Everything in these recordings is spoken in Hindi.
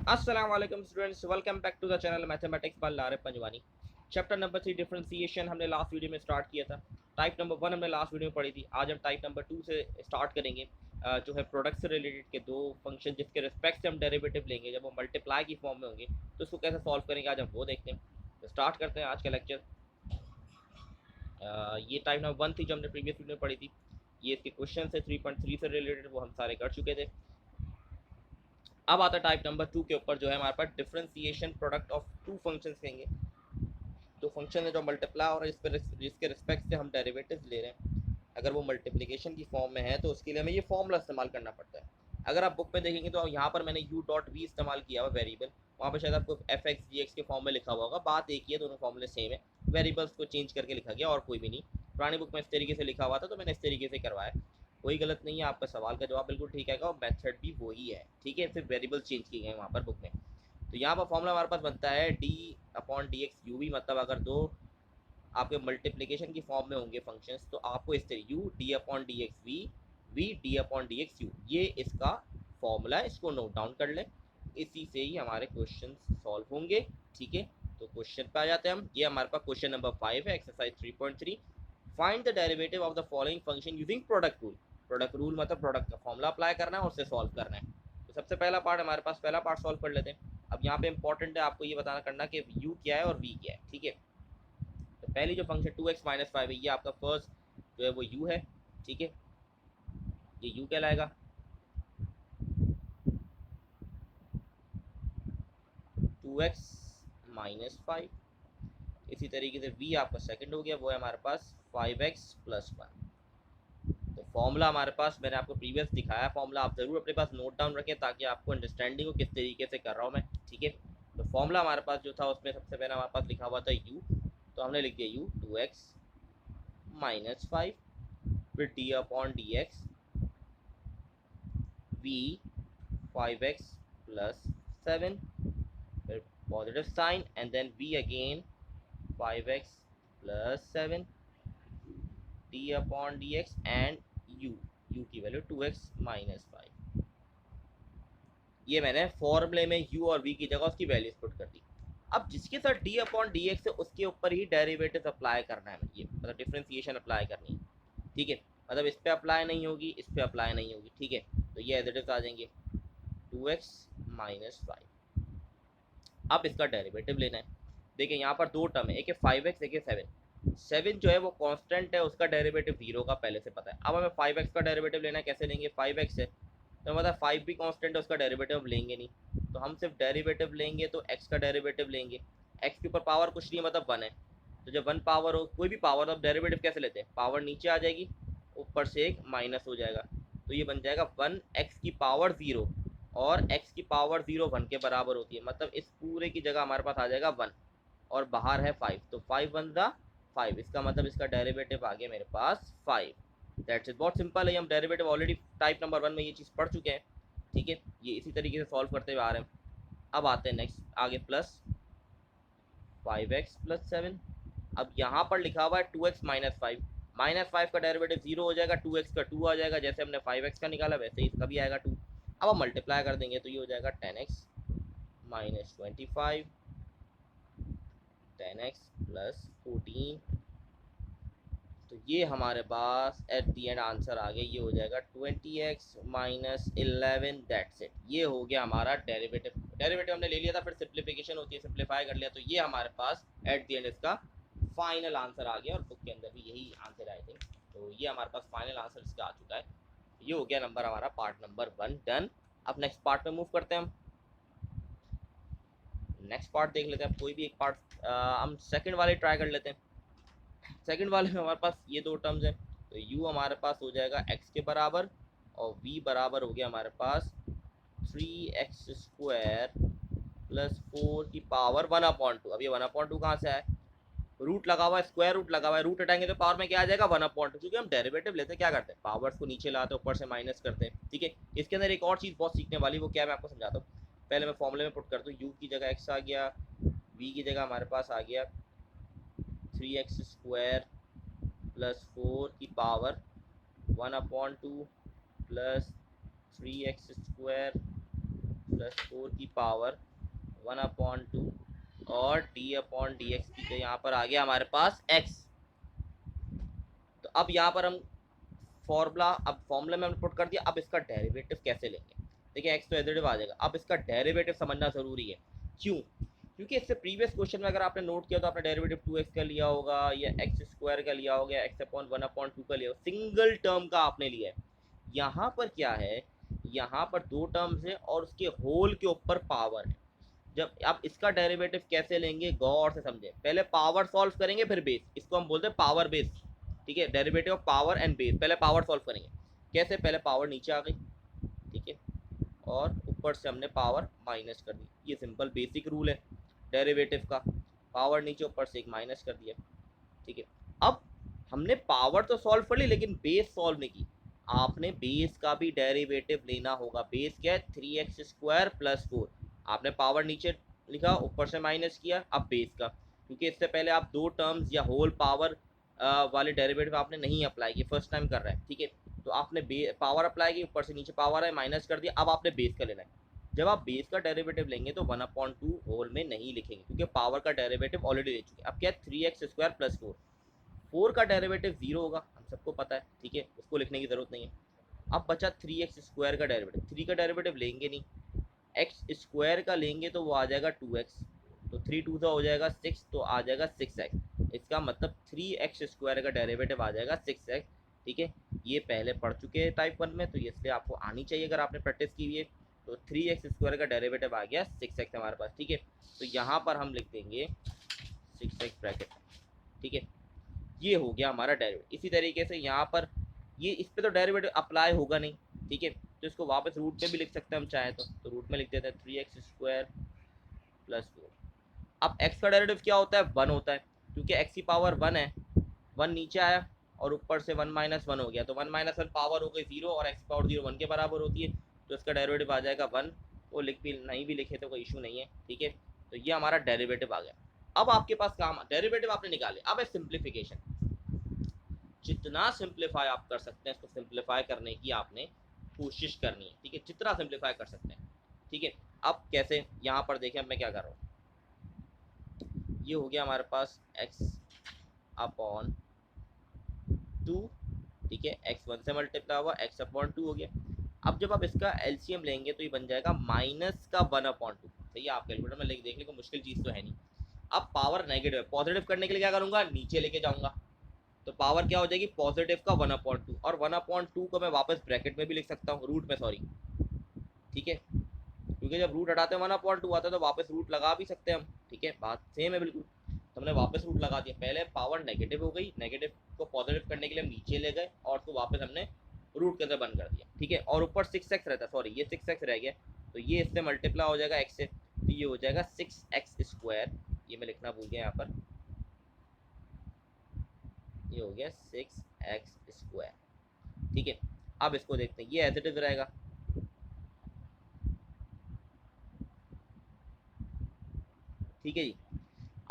Assalamu alaikum students, welcome back to the channel Mathematics by लारे पंजवानी। चैप्टर नंबर 3 डिफरेंशिएशन हमने लास्ट वीडियो में स्टार्ट किया था। टाइप नंबर 1 हमने लास्ट वीडियो में पढ़ी थी। आज हम टाइप नंबर 2 से स्टार्ट करेंगे, जो है प्रोडक्ट से रिलेटेड के दो फंक्शन जिसके रिस्पेक्ट से हम डेरिवेटिव लेंगे जब वो मल्टीप्लाई की फॉर्म में होंगे, तो उसको कैसे सॉल्व करेंगे आज हम वो देखते हैं। तो स्टार्ट करते हैं आज का लेक्चर। ये टाइप नंबर 1 थी जो हमने प्रीवियस वीडियो में पढ़ी थी। ये इसके क्वेश्चन है 3.3 से रिलेटेड, वो हम सारे कर चुके थे। अब आता है टाइप नंबर 2 के ऊपर, जो है हमारे पास differentiation product of two functions कहेंगे। दो फंक्शन है जो मल्टीप्लाई और इस पर जिसके रिस्पेक्ट से हम डेरिवेटिव ले रहे हैं, अगर वो मल्टीप्लिकेशन की फॉर्म में है तो उसके लिए हमें ये फॉर्मूला इस्तेमाल करना पड़ता है। अगर आप बुक में देखेंगे तो यहाँ पर मैंने यू डॉट वी इस्तेमाल किया हुआ वेरिएबल, वहाँ पर शायद आपको एफ एक्स जी एक्स के फॉर्म में लिखा हुआ होगा। बात एक ही है, दोनों फॉर्मूले सेम है, वेरिएबल्स को चेंज करके लिखा गया और कोई भी नहीं। पुरानी बुक में इस तरीके से लिखा हुआ था तो मैंने इस तरीके से करवाया। कोई गलत नहीं है, आपका सवाल का जवाब बिल्कुल ठीक आएगा और मेथड भी वही है। ठीक है, सिर्फ वेरिएबल चेंज किए गए वहाँ पर बुक में। तो यहाँ पर फॉर्मूला हमारे पास बनता है d upon d x u v, मतलब अगर दो आपके मल्टीप्लिकेशन की फॉर्म में होंगे फंक्शंस तो आपको इस तरह u d upon d x v, v d upon d x u, ये इसका फॉर्मूला है, इसको नोट डाउन कर लें। इसी से ही हमारे क्वेश्चन सॉल्व होंगे। ठीक है, तो क्वेश्चन पे आ जाते हैं हम। ये हमारे पास क्वेश्चन नंबर 5 है, exercise 3.3। Find the derivative of the following function using product rule. Product rule मतलब प्रोडक्ट का फॉर्मूला अप्लाई करना है और उससे सॉल्व करना है। तो सबसे पहला पार्ट हमारे पास, पहला पार्ट सॉल्व कर लेते हैं। अब यहाँ पे इंपॉर्टेंट है आपको ये बताना करना कि यू क्या है और वी क्या है। ठीक है, तो पहली जो फंक्शन 2x-5 है, ये आपका फर्स्ट जो है वो u है। ठीक है, ये u कहलाएगा। 2x-5। इसी तरीके से v आपका सेकंड हो गया, वो है हमारे पास 5x+1। तो फॉर्मूला हमारे पास मैंने आपको प्रीवियस दिखाया फॉर्मूला, आप ज़रूर अपने पास नोट डाउन रखें ताकि आपको अंडरस्टैंडिंग हो किस तरीके से कर रहा हूँ मैं। ठीक है, तो फॉर्मूला हमारे पास जो था उसमें सबसे पहले हमारे पास लिखा हुआ था u, तो हमने लिख दिया u 2x-5, फिर d upon d x v 5x+7, फिर positive sign and then v again 5x+7 d upon d x and u की वैल्यू 2x-5। ये मैंने फॉर्मूले में u और v की जगह उसकी वैल्यूज पुट कर दी। अब जिसके साथ d अपॉन डी एक्स है उसके ऊपर ही डेरिवेटिव अप्लाई करना है, ये मतलब डिफरेंशिएशन अप्लाई करनी है। ठीक है, मतलब इस पे अप्लाई नहीं होगी, इस पे अप्लाई नहीं होगी। ठीक है, तो ये एज इट इज आ जाएंगे 2x-5। अब इसका डेरिवेटिव लेना है। देखिए यहाँ पर दो टर्म है, एक है 5x, एक है 7। 7 जो है वो कांस्टेंट है, उसका डेरिवेटिव 0 का पहले से पता है। अब हमें 5x का डेरिवेटिव लेना है, कैसे लेंगे? 5x है तो मतलब 5 भी कांस्टेंट है, उसका डेरिवेटिव हम लेंगे नहीं, तो हम सिर्फ डेरिवेटिव लेंगे तो x का डेरिवेटिव लेंगे। x के ऊपर पावर कुछ नहीं है, मतलब 1 है। तो जब 1 पावर हो, कोई भी पावर, तो अब डेरिवेटिव कैसे लेते हैं? पावर नीचे आ जाएगी, ऊपर से एक माइनस हो जाएगा, तो ये बन जाएगा 1x की पावर 0, और x की पावर 0 1 के बराबर होती है, मतलब इस पूरे की जगह हमारे पास आ जाएगा 1 और बाहर है 5, तो 5 1 ज़ा 5, इसका मतलब इसका डेरिवेटिव आ गया मेरे पास 5। दैट्स इट, बहुत सिंपल है। हम डेरिवेटिव ऑलरेडी टाइप नंबर 1 में ये चीज़ पढ़ चुके हैं। ठीक है, ये इसी तरीके से सॉल्व करते हुए आ रहे हैं। अब आते हैं नेक्स्ट आगे, प्लस 5x+7। अब यहाँ पर लिखा हुआ है 2x-5, -5 का डेरिवेटिव 0 हो जाएगा, 2x का 2 आ जाएगा, जैसे हमने 5x का निकाला वैसे ही इसका भी आएगा 2। अब हम मल्टीप्लाई कर देंगे तो ये हो जाएगा 10x-25, 10x+14। तो ये हमारे पास एट दी एंड आंसर आ गया, ये हो जाएगा 20x-11। दैट्स इट, ये हो गया हमारा डेरिवेटिव। डेरिवेटिव हमने ले लिया था, फिर सिंप्लीफिकेशन होती है, सिंप्लीफाई कर लिया, तो ये हमारे पास एट दी एंड इसका फाइनल आंसर आ गया, और बुक के अंदर भी यही आंसर आए थे। तो ये हमारे पास फाइनल आंसर इसका आ चुका है। ये हो गया नंबर हमारा पार्ट नंबर 1 डन। अब नेक्स्ट पार्ट में मूव करते हैं हम। नेक्स्ट पार्ट देख लेते हैं, कोई भी एक पार्ट हम सेकंड वाले ट्राई कर लेते हैं। सेकंड वाले में हमारे पास ये दो टर्म्स हैं, तो u हमारे पास हो जाएगा x के बराबर, और v बराबर हो गया हमारे पास 3x² + 4 की पावर 1/2। अब ये 1/2 कहाँ से आया? रूट लगा हुआ है, स्क्वायर रूट लगा हुआ है, रूट हटाएंगे तो पावर में क्या आ जाएगा? 1/2। क्योंकि हम डेरिवेटिव लेते हैं, क्या करते हैं? पावर्स को नीचे लाते हैं, ऊपर से माइनस करते हैं। ठीक है, इसके अंदर एक और चीज़ बहुत सीखने वाली, वो क्या है मैं आपको समझाता हूँ। पहले मैं फॉर्मूले में पुट करता हूँ, u की जगह x आ गया, v की जगह हमारे पास आ गया 3x² + 4 की पावर 1/2 + 3x² + 4 की पावर 1/2 और d/dx की तो यहाँ पर आ गया हमारे पास x। तो अब यहाँ पर हम फॉर्मूला में हमने पुट कर दिया। अब इसका डेरिवेटिव कैसे लेंगे? देखिए x तो एडिटिव आ जाएगा, अब इसका डेरिवेटिव समझना जरूरी है। क्यों? क्योंकि इससे प्रीवियस क्वेश्चन में अगर आपने नोट किया तो आपने डेरिवेटिव 2x का लिया होगा या x² का लिया होगा, x/1/2 का लिया होगा, सिंगल टर्म का आपने लिया है। यहाँ पर क्या है, यहाँ पर दो टर्म्स है और उसके होल के ऊपर पावर है। जब आप इसका डेरिवेटिव कैसे लेंगे गौर से समझे। पहले पावर सॉल्व करेंगे फिर बेस, इसको हम बोलते हैं पावर बेस। ठीक है, derivative of power and base. पहले पावर सॉल्व करेंगे। कैसे? पहले पावर नीचे आ गई, ठीक है, और ऊपर से हमने पावर माइनस कर दी। ये सिंपल बेसिक रूल है डेरिवेटिव का। पावर नीचे, ऊपर से एक माइनस कर दिया, ठीक है। अब हमने पावर तो सॉल्व कर ली लेकिन बेस सॉल्व नहीं की। आपने बेस का भी डेरिवेटिव लेना होगा। बेस क्या है? 3x² + 4। आपने पावर नीचे लिखा, ऊपर से माइनस किया। अब बेस का, क्योंकि इससे पहले आप दो टर्म्स या होल पावर वाले डेरिवेटिव आपने नहीं अप्लाई किए, फर्स्ट टाइम कर रहे हैं, ठीक है। तो आपने पावर अप्लाई की, ऊपर से नीचे पावर है, माइनस कर दिया। अब आपने बेस का लेना है। जब आप बेस का डेरिवेटिव लेंगे तो 1/2 होल में नहीं लिखेंगे, क्योंकि पावर का डेरिवेटिव ऑलरेडी ले चुके हैं। अब क्या है? 3x² + 4। 4 का डेरिवेटिव 0 होगा, हम सबको पता है, ठीक है, उसको लिखने की जरूरत नहीं है। अब बचा 3x² का डेरिवेटिव। 3 का डेरिवेटिव लेंगे नहीं, x² का लेंगे तो वो आ जाएगा 2x। तो 3 2 हो जाएगा 6, तो आ जाएगा 6x। इसका मतलब 3x² का डेरिवेटिव आ जाएगा 6x, ठीक है। ये पहले पढ़ चुके हैं टाइप 1 में, तो ये इसलिए आपको आनी चाहिए अगर आपने प्रैक्टिस की हुई है। तो 3x² का डेरिवेटिव आ गया 6x हमारे पास, ठीक है। तो यहाँ पर हम लिख देंगे 6x ब्रैकेट, ठीक है। ये हो गया हमारा डेरिवेटिव। इसी तरीके से यहाँ पर ये इस पे तो डेरिवेटिव अप्लाई होगा नहीं, ठीक है, तो इसको वापस रूट में भी लिख सकते हैं हम चाहें तो रूट में लिख देते हैं 3x² + 4। अब x का डेरिवेटिव क्या होता है? 1 होता है, क्योंकि x की पावर 1 है। 1 नीचे आया और ऊपर से 1 - 1 हो गया, तो 1 - 1 पावर हो गई 0 और x पावर 0 1 के बराबर होती है, तो इसका डेरिवेटिव आ जाएगा 1। वो लिख भी नहीं भी लिखे तो कोई इशू नहीं है, ठीक है। तो ये हमारा डेरिवेटिव आ गया। अब आपके पास काम, डेरिवेटिव आपने निकाले, अब है सिंप्लीफिकेशन। जितना सिंप्लीफाई आप कर सकते हैं इसको सिंप्लीफाई करने की आपने कोशिश करनी है, ठीक है, जितना सिंप्लीफाई कर सकते हैं, ठीक है। अब कैसे? यहाँ पर देखें मैं क्या कर रहा हूँ। ये हो गया हमारे पास x/2, ठीक है, x1 से मल्टीप्लाई हुआ, x/2 हो गया। अब जब आप इसका एलसीएम लेंगे तो ये बन जाएगा -1/2। सही है, आप कैलकुलेटर में देख ले, कोई मुश्किल चीज़ तो है नहीं। अब पावर नेगेटिव है, पॉजिटिव करने के लिए क्या करूँगा? नीचे लेके जाऊँगा, तो पावर क्या हो जाएगी? पॉजिटिव का 1/2। और 1/2 को मैं वापस ब्रैकेट में भी लिख सकता हूँ, रूट में, सॉरी, ठीक है, क्योंकि जब रूट हटाते हैं 1/2 आता है तो वापस रूट लगा भी सकते हैं हम, ठीक है, बात सेम है बिल्कुल। तो हमने वापस रूट लगा दिया। पहले पावर नेगेटिव हो गई, नेगेटिव को पॉजिटिव करने के लिए हम नीचे ले गए और उसको वापस हमने रूट के अंदर बंद कर दिया, ठीक है। और ऊपर 6x रहता है, सॉरी ये 6x रह गया, तो ये इससे मल्टीप्लाई हो जाएगा x से, तो ये हो जाएगा 6x²। ये मैं लिखना भूल गया यहाँ पर, ये हो गया 6x², ठीक है। अब इसको देखते हैं, ये एज इट इज रहेगा, ठीक है जी।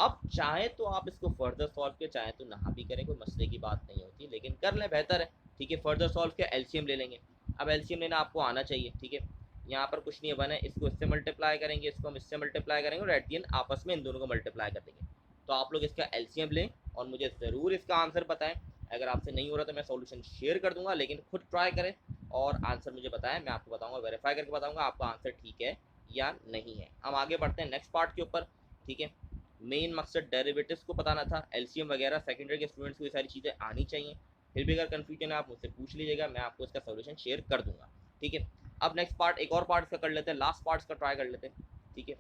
अब चाहे तो आप इसको फर्दर सॉल्व किया, चाहे तो ना भी करें, कोई मसले की बात नहीं होती, लेकिन कर लें बेहतर है, ठीक है। फर्दर सॉल्व किया, एलसीएम ले लेंगे। अब एलसीएम लेना आपको आना चाहिए, ठीक है। यहाँ पर कुछ नहीं है, 1 है, इसको इससे मल्टीप्लाई करेंगे, इसको हम इससे मल्टीप्लाई करेंगे और एट दी एंड आपस में इन दोनों को मल्टीप्लाई कर देंगे। तो आप लोग इसका एलसीएम लें और मुझे ज़रूर इसका आंसर बताएं। अगर आपसे नहीं हो रहा तो मैं सॉल्यूशन शेयर कर दूंगा, लेकिन खुद ट्राई करें और आंसर मुझे बताएं। मैं आपको बताऊंगा, वेरीफाई करके बताऊंगा आपका आंसर ठीक है या नहीं है। हम आगे बढ़ते हैं नेक्स्ट पार्ट के ऊपर, ठीक है। मेन मकसद डेरिवेटिव्स को बताना था, एलसीएम वगैरह सेकेंडरी के स्टूडेंट्स को ये सारी चीज़ें आनी चाहिए। फिर भी अगर कन्फ्यूजन है आप मुझसे पूछ लीजिएगा, मैं आपको इसका सोल्यूशन शेयर कर दूंगा, ठीक है। अब नेक्स्ट पार्ट, एक और पार्ट इसका कर लेते हैं, लास्ट पार्ट का ट्राई कर लेते हैं, ठीक है।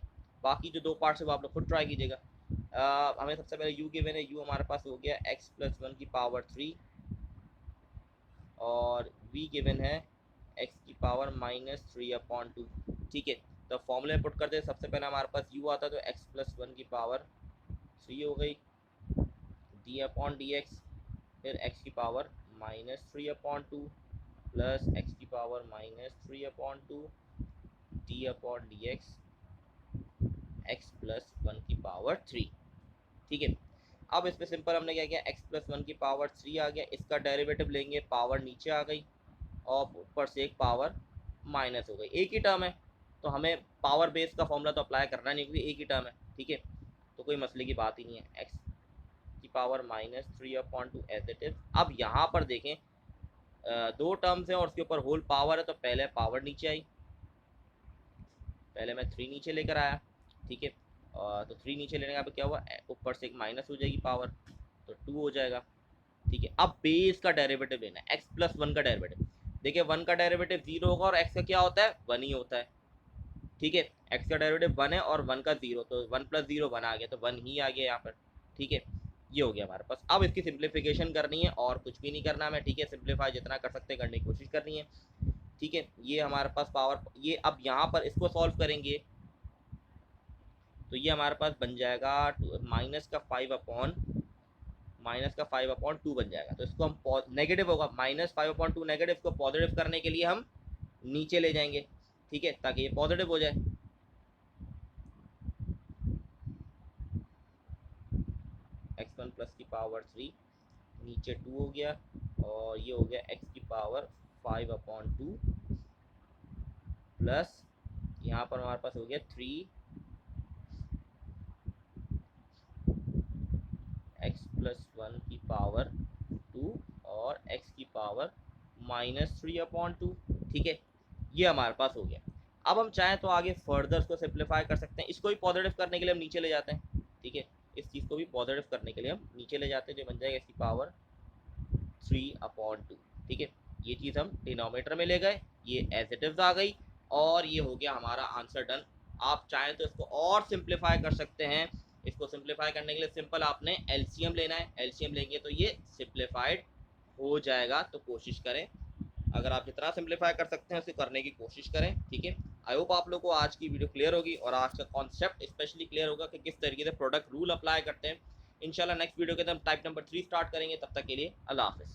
बाकी जो 2 पार्ट्स है वो आप लोग खुद ट्राई कीजिएगा। हमें सबसे पहले यू गिवन है, यू हमारे पास हो गया x+1 और v गिवन है x⁻³ ठीक है। तो फॉर्मूले पुट करते हैं, सबसे पहले हमारे पास u आता है तो x+1 हो गई d/dx, फिर x⁻³ plus x⁻³ d/dx x+1/3, ठीक है। अब इस पे सिंपल हमने क्या किया, x+1/3 आ गया, इसका डेरिवेटिव लेंगे, पावर नीचे आ गई और ऊपर से एक पावर माइनस हो गई, एक ही टर्म है, तो हमें पावर बेस का फॉर्मूला तो अप्लाई करना नहीं क्योंकि एक ही टर्म है, ठीक है, तो कोई मसले की बात ही नहीं है। एक्स की पावर -3/2 एज इट इज। अब यहाँ पर देखें दो टर्म्स हैं और उसके ऊपर होल पावर है, तो पहले पावर नीचे आई, पहले मैं 3 नीचे लेकर आया, ठीक है, तो 3 नीचे लेने का क्या हुआ, ऊपर से एक माइनस हो जाएगी पावर, तो 2 हो जाएगा, ठीक है। अब बेस का डेरिवेटिव लेना है, x+1 का डेरिवेटिव। देखिए 1 का डेरिवेटिव 0 होगा और x का क्या होता है, 1 ही होता है, ठीक है। x का डेरिवेटिव 1 है और 1 का 0, तो 1 + 0 1 आ गया, तो 1 ही आ गया यहाँ पर, ठीक है। ये हो गया हमारे पास। अब इसकी सिंप्लीफिकेशन करनी है और कुछ भी नहीं करना हमें, ठीक है। सिंप्लीफाई जितना कर सकते हैं करने की कोशिश करनी है, ठीक है। ये हमारे पास पावर, ये अब यहाँ पर इसको सॉल्व करेंगे तो ये हमारे पास बन जाएगा -5/2 बन जाएगा। तो इसको हम नेगेटिव होगा, -5/2 नेगेटिव, को पॉजिटिव करने के लिए हम नीचे ले जाएंगे, ठीक है, ताकि ये पॉजिटिव हो जाए। x1 प्लस की पावर 3 नीचे 2 हो गया और ये हो गया x की पावर 5/2 प्लस यहाँ पर हमारे पास हो गया 3 x+1 की पावर 2 और x की पावर -3/2, ठीक है। ये हमारे पास हो गया। अब हम चाहें तो आगे फर्दर इसको सिंप्लीफाई कर सकते हैं, इसको भी पॉजिटिव करने के लिए हम नीचे ले जाते हैं, ठीक है। इस चीज़ को भी पॉजिटिव करने के लिए हम नीचे ले जाते हैं, जो बन जाएगा इसकी पावर 3/2, ठीक है। ये चीज़ हम डिनोमिनेटर में ले गए, ये एज इट इज आ गई और ये हो गया हमारा आंसर डन। आप चाहें तो इसको और सिंप्लीफाई कर सकते हैं। इसको सिंप्लीफाई करने के लिए सिंपल आपने एलसीएम लेना है, एलसीएम लेंगे तो ये सिंप्लीफाइड हो जाएगा। तो कोशिश करें, अगर आप जितना सिंप्लीफाई कर सकते हैं उसे करने की कोशिश करें, ठीक है। आई होप आप लोगों को आज की वीडियो क्लियर होगी और आज का कॉन्सेप्ट स्पेशली क्लियर होगा कि किस तरीके से प्रोडक्ट रूल अप्लाई करते हैं। इंशाल्लाह नेक्स्ट वीडियो के अंदर हम टाइप नंबर 3 स्टार्ट करेंगे। तब तक के लिए अल्लाह हाफिज़।